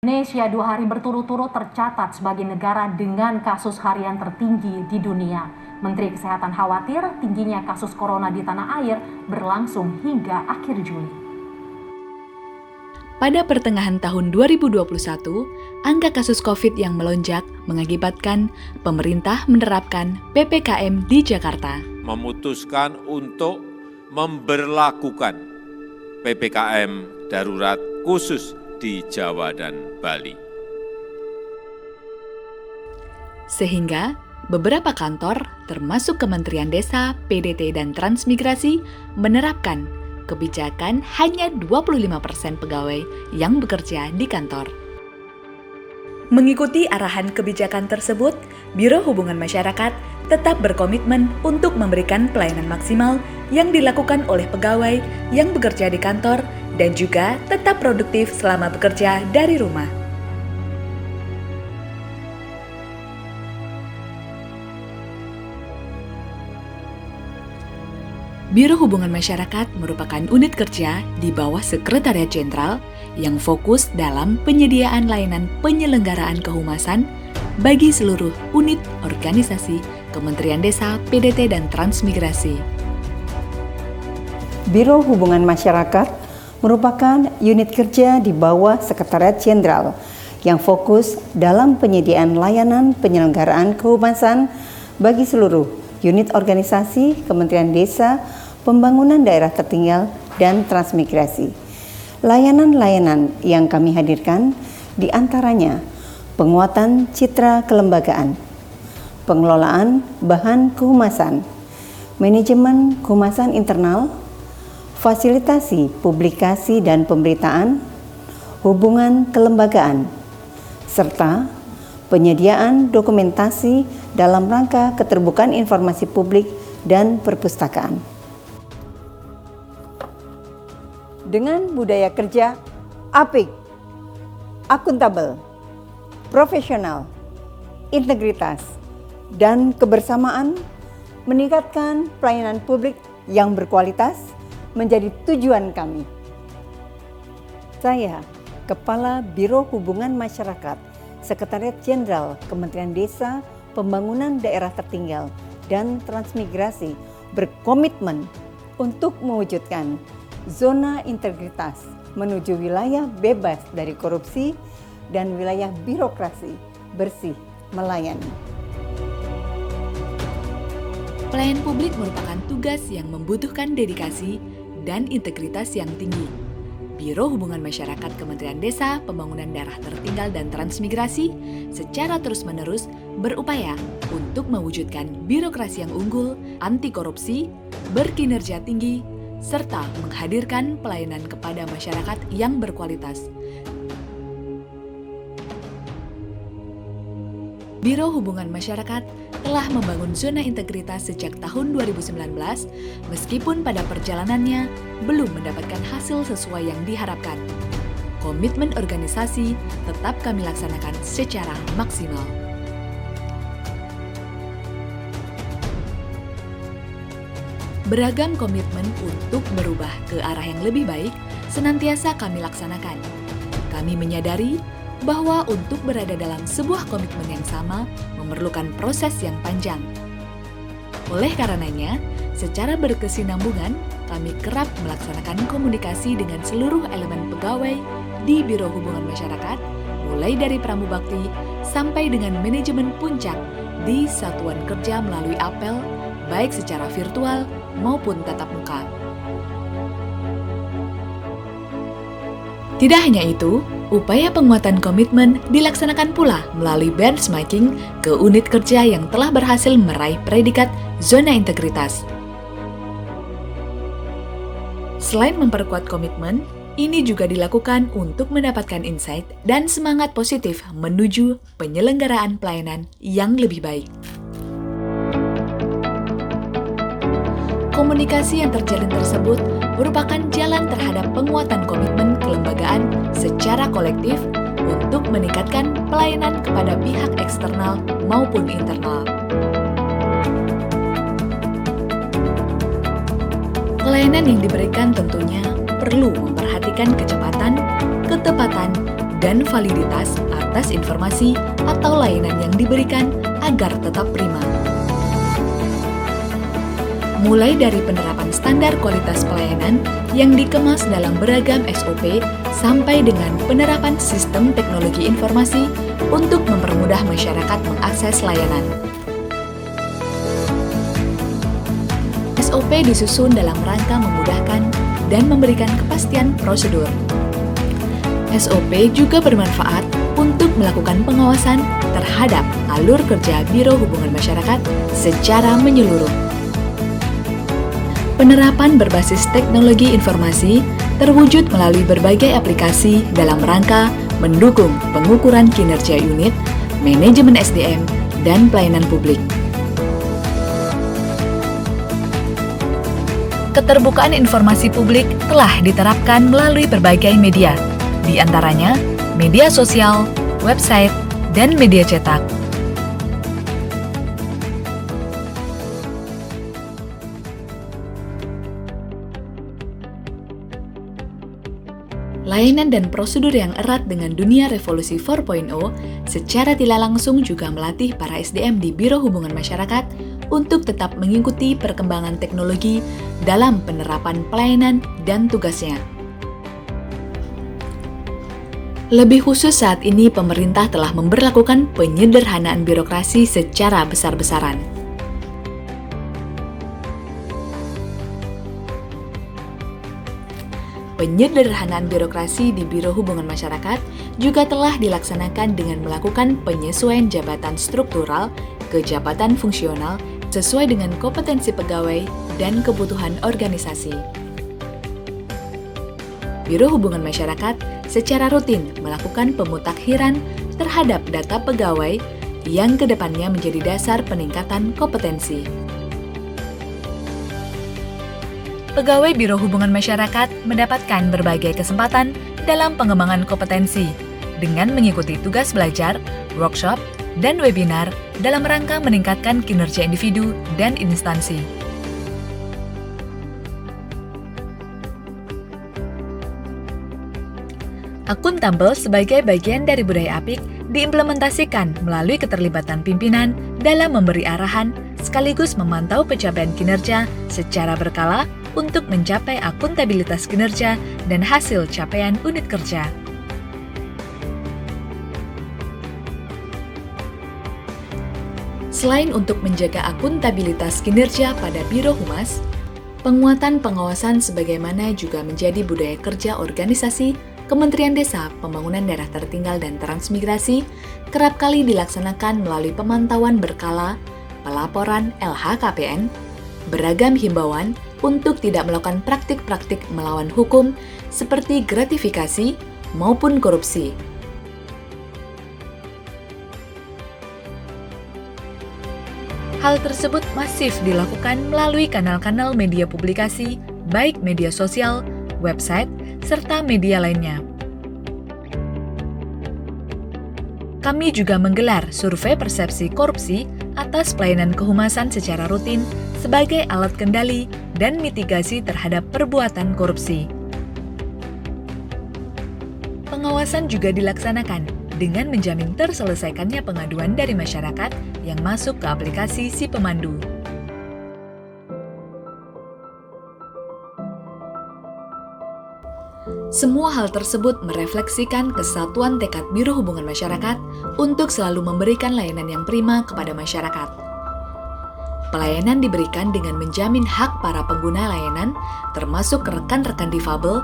Indonesia 2 hari berturut-turut tercatat sebagai negara dengan kasus harian tertinggi di dunia. Menteri Kesehatan khawatir tingginya kasus corona di tanah air berlangsung hingga akhir Juli. Pada pertengahan tahun 2021, angka kasus COVID yang melonjak mengakibatkan pemerintah menerapkan PPKM di Jakarta. Memutuskan untuk memberlakukan PPKM darurat khusus di Jawa dan Bali. Sehingga beberapa kantor, termasuk Kementerian Desa, PDT, dan Transmigrasi, menerapkan kebijakan hanya 25% pegawai yang bekerja di kantor. Mengikuti arahan kebijakan tersebut, Biro Hubungan Masyarakat tetap berkomitmen untuk memberikan pelayanan maksimal yang dilakukan oleh pegawai yang bekerja di kantor dan juga tetap produktif selama bekerja dari rumah. Biro Hubungan Masyarakat merupakan unit kerja di bawah Sekretariat Jenderal yang fokus dalam penyediaan layanan penyelenggaraan kehumasan bagi seluruh unit organisasi Kementerian Desa, PDT, dan Transmigrasi. Biro Hubungan Masyarakat merupakan unit kerja di bawah Sekretariat Jenderal yang fokus dalam penyediaan layanan penyelenggaraan kehumasan bagi seluruh unit organisasi Kementerian Desa, Pembangunan Daerah Tertinggal, dan Transmigrasi. Layanan-layanan yang kami hadirkan diantaranya penguatan citra kelembagaan, pengelolaan bahan kehumasan, manajemen kehumasan internal, fasilitasi publikasi dan pemberitaan, hubungan kelembagaan, serta penyediaan dokumentasi dalam rangka keterbukaan informasi publik dan perpustakaan. Dengan budaya kerja apik, akuntabel, profesional, integritas, dan kebersamaan, meningkatkan pelayanan publik yang berkualitas menjadi tujuan kami. Saya, Kepala Biro Hubungan Masyarakat, Sekretariat Jenderal Kementerian Desa, Pembangunan Daerah Tertinggal, dan Transmigrasi, berkomitmen untuk mewujudkan zona integritas menuju wilayah bebas dari korupsi dan wilayah birokrasi bersih melayani. Pelayanan publik merupakan tugas yang membutuhkan dedikasi dan integritas yang tinggi. Biro Hubungan Masyarakat Kementerian Desa, Pembangunan Daerah Tertinggal, dan Transmigrasi secara terus-menerus berupaya untuk mewujudkan birokrasi yang unggul, anti korupsi, berkinerja tinggi, serta menghadirkan pelayanan kepada masyarakat yang berkualitas. Biro Hubungan Masyarakat telah membangun zona integritas sejak tahun 2019, meskipun pada perjalanannya belum mendapatkan hasil sesuai yang diharapkan. Komitmen organisasi tetap kami laksanakan secara maksimal. Beragam komitmen untuk berubah ke arah yang lebih baik senantiasa kami laksanakan. Kami menyadari bahwa untuk berada dalam sebuah komitmen yang sama memerlukan proses yang panjang. Oleh karenanya, secara berkesinambungan, kami kerap melaksanakan komunikasi dengan seluruh elemen pegawai di Biro Hubungan Masyarakat, mulai dari Pramubakti sampai dengan manajemen puncak di satuan kerja melalui apel, baik secara virtual maupun tatap muka. Tidak hanya itu, upaya penguatan komitmen dilaksanakan pula melalui benchmarking ke unit kerja yang telah berhasil meraih predikat zona integritas. Selain memperkuat komitmen, ini juga dilakukan untuk mendapatkan insight dan semangat positif menuju penyelenggaraan pelayanan yang lebih baik. Komunikasi yang terjalin tersebut merupakan jalan terhadap penguatan komitmen kelembagaan secara kolektif untuk meningkatkan pelayanan kepada pihak eksternal maupun internal. Pelayanan yang diberikan tentunya perlu memperhatikan kecepatan, ketepatan, dan validitas atas informasi atau layanan yang diberikan agar tetap prima. Mulai dari penerapan standar kualitas pelayanan yang dikemas dalam beragam SOP sampai dengan penerapan sistem teknologi informasi untuk mempermudah masyarakat mengakses layanan. SOP disusun dalam rangka memudahkan dan memberikan kepastian prosedur. SOP juga bermanfaat untuk melakukan pengawasan terhadap alur kerja Biro Hubungan Masyarakat secara menyeluruh. Penerapan berbasis teknologi informasi terwujud melalui berbagai aplikasi dalam rangka mendukung pengukuran kinerja unit, manajemen SDM, dan pelayanan publik. Keterbukaan informasi publik telah diterapkan melalui berbagai media, di antaranya media sosial, website, dan media cetak. Layanan dan prosedur yang erat dengan dunia revolusi 4.0 secara tidak langsung juga melatih para SDM di Biro Hubungan Masyarakat untuk tetap mengikuti perkembangan teknologi dalam penerapan pelayanan dan tugasnya. Lebih khusus saat ini pemerintah telah memberlakukan penyederhanaan birokrasi secara besar-besaran. Penyederhanaan birokrasi di Biro Hubungan Masyarakat juga telah dilaksanakan dengan melakukan penyesuaian jabatan struktural ke jabatan fungsional sesuai dengan kompetensi pegawai dan kebutuhan organisasi. Biro Hubungan Masyarakat secara rutin melakukan pemutakhiran terhadap data pegawai yang kedepannya menjadi dasar peningkatan kompetensi. Pegawai Biro Hubungan Masyarakat mendapatkan berbagai kesempatan dalam pengembangan kompetensi dengan mengikuti tugas belajar, workshop, dan webinar dalam rangka meningkatkan kinerja individu dan instansi. Akuntabel sebagai bagian dari budaya apik diimplementasikan melalui keterlibatan pimpinan dalam memberi arahan sekaligus memantau pencapaian kinerja secara berkala untuk mencapai akuntabilitas kinerja dan hasil capaian unit kerja. Selain untuk menjaga akuntabilitas kinerja pada Biro Humas, penguatan pengawasan sebagaimana juga menjadi budaya kerja organisasi Kementerian Desa, Pembangunan Daerah Tertinggal dan Transmigrasi kerap kali dilaksanakan melalui pemantauan berkala, pelaporan LHKPN, beragam himbauan untuk tidak melakukan praktik-praktik melawan hukum seperti gratifikasi maupun korupsi. Hal tersebut masif dilakukan melalui kanal-kanal media publikasi, baik media sosial, website, serta media lainnya. Kami juga menggelar survei persepsi korupsi atas pelayanan kehumasan secara rutin sebagai alat kendali dan mitigasi terhadap perbuatan korupsi. Pengawasan juga dilaksanakan dengan menjamin terselesaikannya pengaduan dari masyarakat yang masuk ke aplikasi Si Pemandu. Semua hal tersebut merefleksikan kesatuan tekad Biro Hubungan Masyarakat untuk selalu memberikan layanan yang prima kepada masyarakat. Pelayanan diberikan dengan menjamin hak para pengguna layanan, termasuk rekan-rekan difabel,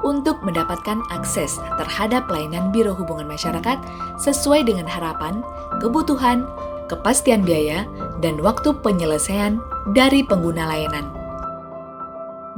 untuk mendapatkan akses terhadap pelayanan Biro Hubungan Masyarakat sesuai dengan harapan, kebutuhan, kepastian biaya, dan waktu penyelesaian dari pengguna layanan.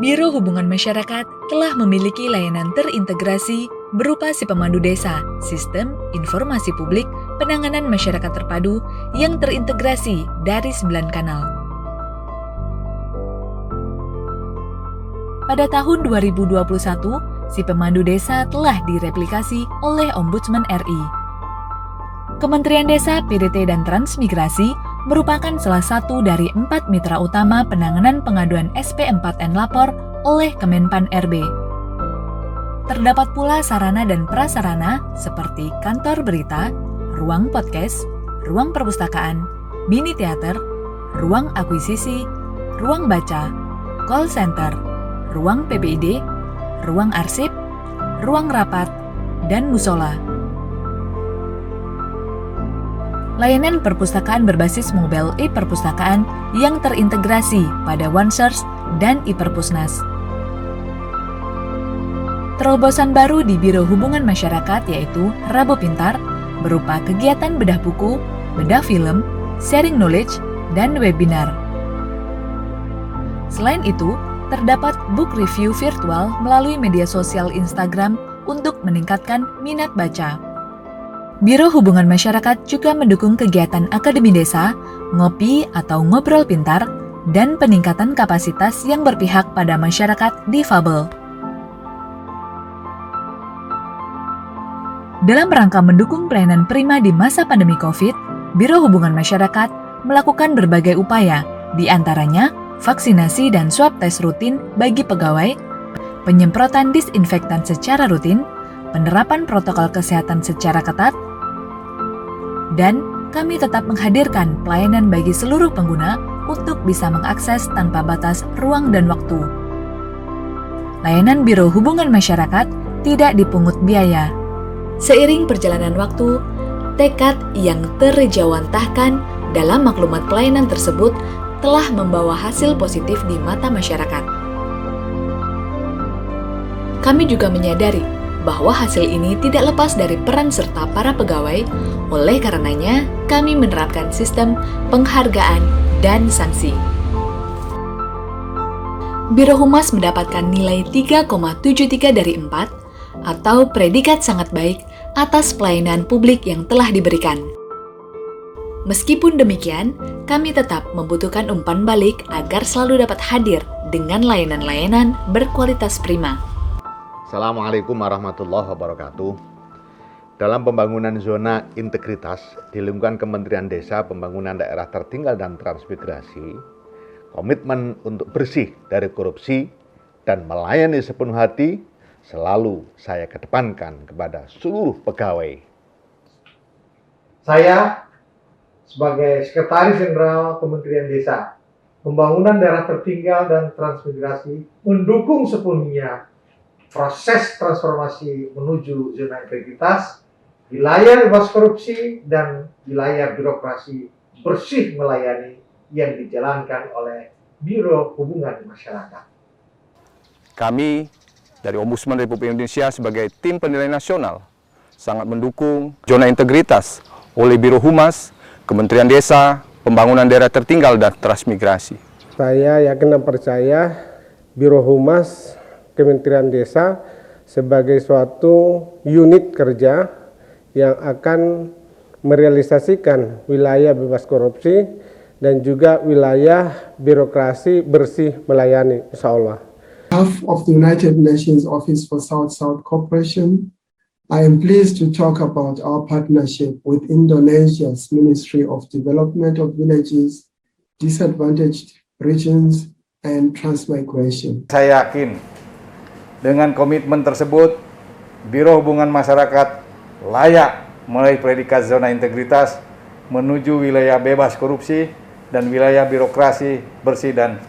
Biro Hubungan Masyarakat telah memiliki layanan terintegrasi berupa Si Pemandu Desa, Sistem Informasi Publik Penanganan Masyarakat Terpadu yang terintegrasi dari 9 kanal. Pada tahun 2021, Si Pemandu Desa telah direplikasi oleh Ombudsman RI. Kementerian Desa, PDT, dan Transmigrasi merupakan salah satu dari 4 mitra utama penanganan pengaduan SP4N lapor oleh Kemenpan RB. Terdapat pula sarana dan prasarana seperti kantor berita, ruang podcast, ruang perpustakaan, mini teater, ruang akuisisi, ruang baca, call center, ruang PPID, ruang arsip, ruang rapat, dan musola. Layanan perpustakaan berbasis mobile e-perpustakaan yang terintegrasi pada OneSource dan e-Perpusnas. Terobosan baru di Biro Hubungan Masyarakat yaitu Rabo Pintar berupa kegiatan bedah buku, bedah film, sharing knowledge, dan webinar. Selain itu, terdapat book review virtual melalui media sosial Instagram untuk meningkatkan minat baca. Biro Hubungan Masyarakat juga mendukung kegiatan Akademi Desa, Ngopi atau Ngobrol Pintar, dan peningkatan kapasitas yang berpihak pada masyarakat difabel. Dalam rangka mendukung pelayanan prima di masa pandemi COVID, Biro Hubungan Masyarakat melakukan berbagai upaya, di antaranya vaksinasi dan swab tes rutin bagi pegawai, penyemprotan disinfektan secara rutin, penerapan protokol kesehatan secara ketat, dan kami tetap menghadirkan pelayanan bagi seluruh pengguna untuk bisa mengakses tanpa batas ruang dan waktu. Layanan Biro Hubungan Masyarakat tidak dipungut biaya. Seiring perjalanan waktu, tekad yang terjawantahkan dalam maklumat pelayanan tersebut telah membawa hasil positif di mata masyarakat. Kami juga menyadari bahwa hasil ini tidak lepas dari peran serta para pegawai, oleh karenanya kami menerapkan sistem penghargaan dan sanksi. Biro Humas mendapatkan nilai 3,73 dari 4 atau predikat sangat baik atas pelayanan publik yang telah diberikan. Meskipun demikian, kami tetap membutuhkan umpan balik agar selalu dapat hadir dengan layanan-layanan berkualitas prima. Assalamualaikum warahmatullahi wabarakatuh. Dalam pembangunan zona integritas di lingkungan Kementerian Desa, Pembangunan Daerah Tertinggal dan Transmigrasi, komitmen untuk bersih dari korupsi dan melayani sepenuh hati selalu saya kedepankan kepada seluruh pegawai. Saya sebagai Sekretaris Jenderal Kementerian Desa, Pembangunan Daerah Tertinggal dan Transmigrasi mendukung sepenuhnya proses transformasi menuju zona integritas, wilayah bebas korupsi, dan wilayah birokrasi bersih melayani yang dijalankan oleh Biro Hubungan Masyarakat. Kami dari Ombudsman Republik Indonesia sebagai tim penilai nasional sangat mendukung zona integritas oleh Biro Humas, Kementerian Desa, Pembangunan Daerah Tertinggal dan Transmigrasi. Saya yakin dan percaya Biro Humas, Kementerian Desa sebagai suatu unit kerja yang akan merealisasikan wilayah bebas korupsi dan juga wilayah birokrasi bersih melayani, insya Allah. On behalf of the United Nations Office for South-South Cooperation, I am pleased to talk about our partnership with Indonesia's Ministry of Development of Villages, Disadvantaged Regions, and Transmigration. Saya yakin dengan komitmen tersebut, Biro Hubungan Masyarakat layak meraih predikat zona integritas menuju wilayah bebas korupsi dan wilayah birokrasi bersih dan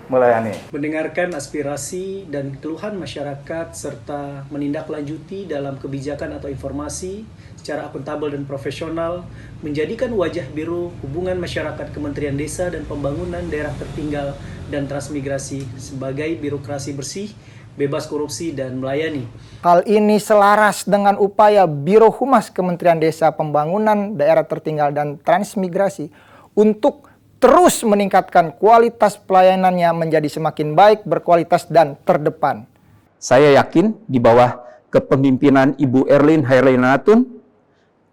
melayani. Mendengarkan aspirasi dan keluhan masyarakat serta menindaklanjuti dalam kebijakan atau informasi secara akuntabel dan profesional menjadikan wajah Biro Hubungan Masyarakat Kementerian Desa dan Pembangunan Daerah Tertinggal dan Transmigrasi sebagai birokrasi bersih, bebas korupsi dan melayani. Hal ini selaras dengan upaya Biro Humas Kementerian Desa, Pembangunan Daerah Tertinggal dan Transmigrasi untuk terus meningkatkan kualitas pelayanannya menjadi semakin baik, berkualitas, dan terdepan. Saya yakin di bawah kepemimpinan Ibu Erlin Hairlynatun,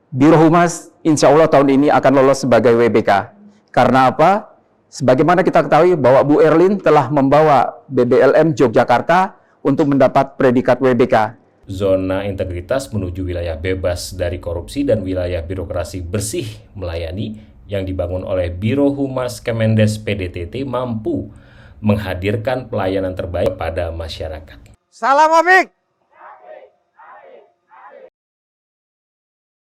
Biro Humas insya Allah tahun ini akan lolos sebagai WBK. Karena apa? Sebagaimana kita ketahui bahwa Bu Erlin telah membawa BBLM Yogyakarta untuk mendapat predikat WBK. Zona integritas menuju wilayah bebas dari korupsi dan wilayah birokrasi bersih melayani yang dibangun oleh Biro Humas Kemendes PDTT mampu menghadirkan pelayanan terbaik pada masyarakat. Salam Opik!